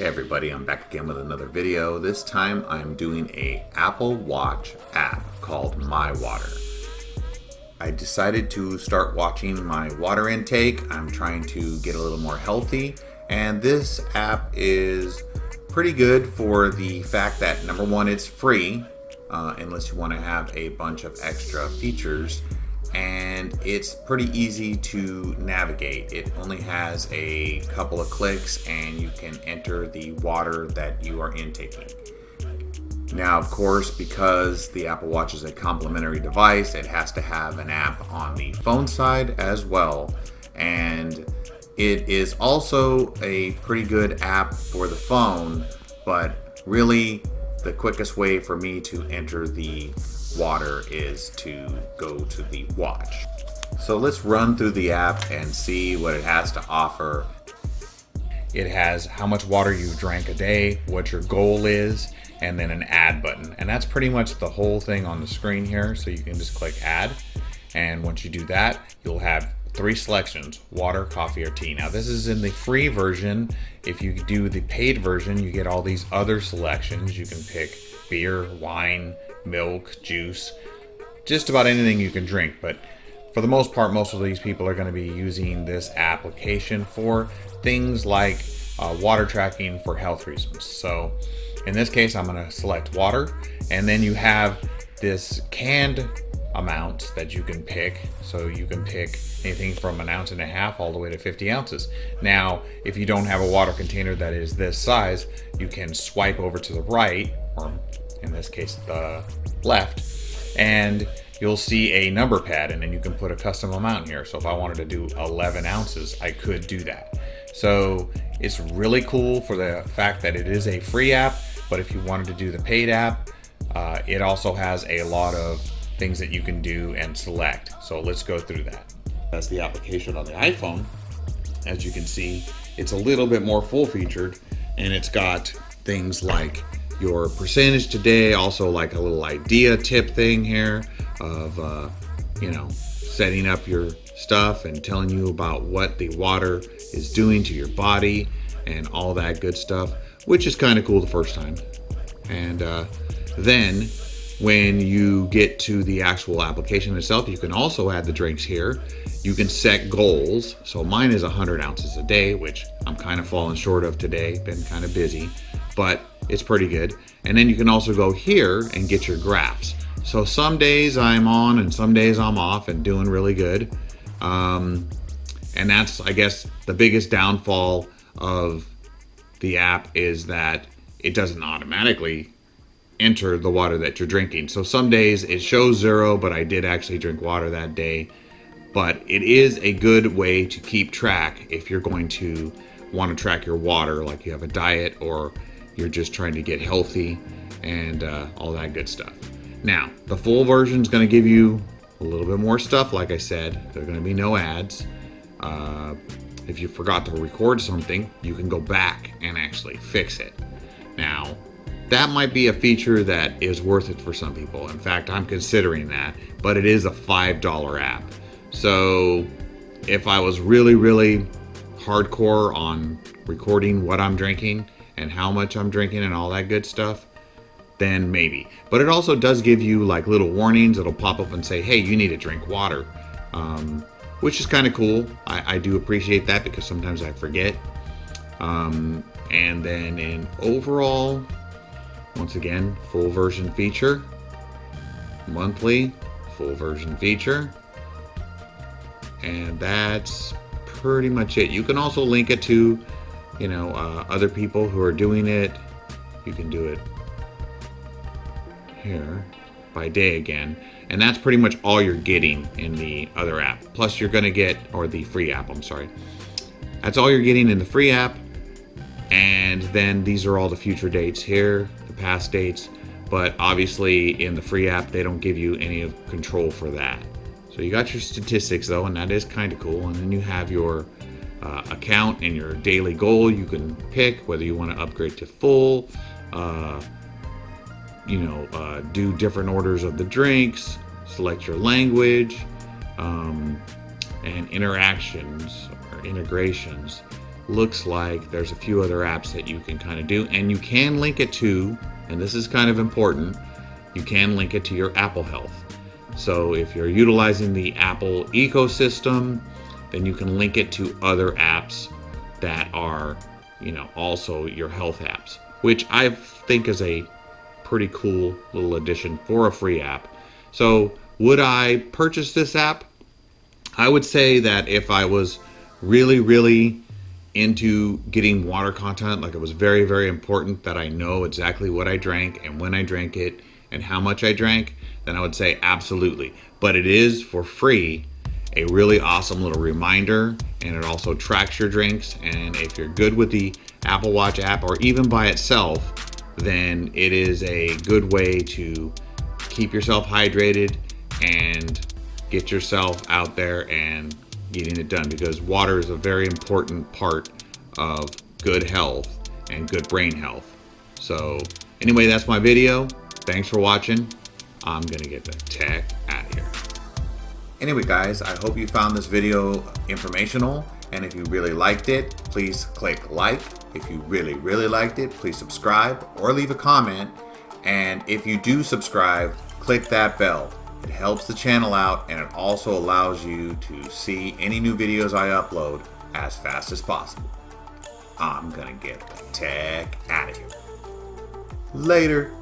Hey everybody, I'm back again with another video. This time I'm doing a Apple Watch app called My Water. I decided to start watching my water intake. I'm trying to get a little more healthy, and this app is pretty good for the fact that number one, it's free unless you want to have a bunch of extra features, and it's pretty easy to navigate. It only has a couple of clicks and you can enter the water that you are intaking. Now, of course, because the Apple Watch is a complementary device, it has to have an app on the phone side as well. And it is also a pretty good app for the phone, but really the quickest way for me to enter the water is to go to the watch. So let's run through the app and see what it has to offer. It has how much water you drank a day, what your goal is, and then an add button. And that's pretty much the whole thing on the screen here. So you can just click add. And once you do that, you'll have three selections: water, coffee, or tea. Now this is in the free version. If you do the paid version, you get all these other selections. You can pick beer, wine, milk, juice, just about anything you can drink. But for the most part, most of these people are going to be using this application for things like water tracking for health reasons. So in this case, I'm going to select water, and then you have this canned amount that you can pick. So you can pick anything from 1.5 ounces all the way to 50 ounces. Now, if you don't have a water container that is this size, you can swipe over to the right, or in this case the left, and you'll see a number pad, and then you can put a custom amount here. So if I wanted to do 11 ounces, I could do that. So it's really cool for the fact that it is a free app, but if you wanted to do the paid app, it also has a lot of things that you can do and select. So let's go through that. That's the application on the iPhone. As you can see, it's a little bit more full featured, and it's got things like your percentage today, also like a little idea tip thing here of setting up your stuff and telling you about what the water is doing to your body and all that good stuff, which is kind of cool the first time. And then when you get to the actual application itself, you can also add the drinks here. You can set goals. So mine is 100 ounces a day, which I'm kind of falling short of today, been kind of busy, but it's pretty good. And then you can also go here and get your graphs. So some days I'm on and some days I'm off and doing really good. And that's, I guess, the biggest downfall of the app is that it doesn't automatically enter the water that you're drinking. So some days it shows 0, but I did actually drink water that day. But it is a good way to keep track if you're going to want to track your water, like you have a diet or you're just trying to get healthy and all that good stuff. Now, the full version is going to give you a little bit more stuff. Like I said, there are going to be no ads. If you forgot to record something, you can go back and actually fix it. Now, that might be a feature that is worth it for some people. In fact, I'm considering that, but it is a $5 app. So if I was really, really hardcore on recording what I'm drinking and how much I'm drinking and all that good stuff, then maybe. But it also does give you like little warnings. It'll pop up and say, hey, you need to drink water, which is kind of cool. I do appreciate that because sometimes I forget. And then in overall, once again, full version feature, monthly, full version feature, and that's pretty much it. You can also link it to, other people who are doing it. You can do it here by day again, and that's pretty much all you're getting in the other app. Plus you're gonna get, or the free app, I'm sorry. That's all you're getting in the free app. And then these are all the future dates here, the past dates, but obviously in the free app, they don't give you any of control for that. So you got your statistics though, and that is kind of cool. And then you have your account and your daily goal. You can pick whether you want to upgrade to full, do different orders of the drinks, select your language, and interactions or integrations. looks like there's a few other apps that you can kind of do, and you can link it to, and this is kind of important, you can link it to your Apple Health. So if you're utilizing the Apple ecosystem, then you can link it to other apps that are, also your health apps, which I think is a pretty cool little addition for a free app. So would I purchase this app? I would say that if I was really into getting water content, like it was very, very important that I know exactly what I drank and when I drank it and how much I drank, then I would say absolutely. But it is for free, a really awesome little reminder, and it also tracks your drinks. And if you're good with the Apple Watch app or even by itself, then it is a good way to keep yourself hydrated and get yourself out there and getting it done, because water is a very important part of good health and good brain health. So anyway, that's my video. Thanks for watching. I'm gonna get the heck out of here. Anyway guys, I hope you found this video informational, and if you really liked it, please click like. If you really liked it, please subscribe or leave a comment. And if you do subscribe, click that bell. It helps the channel out, and it also allows you to see any new videos I upload as fast as possible. I'm gonna get the heck out of here. Later.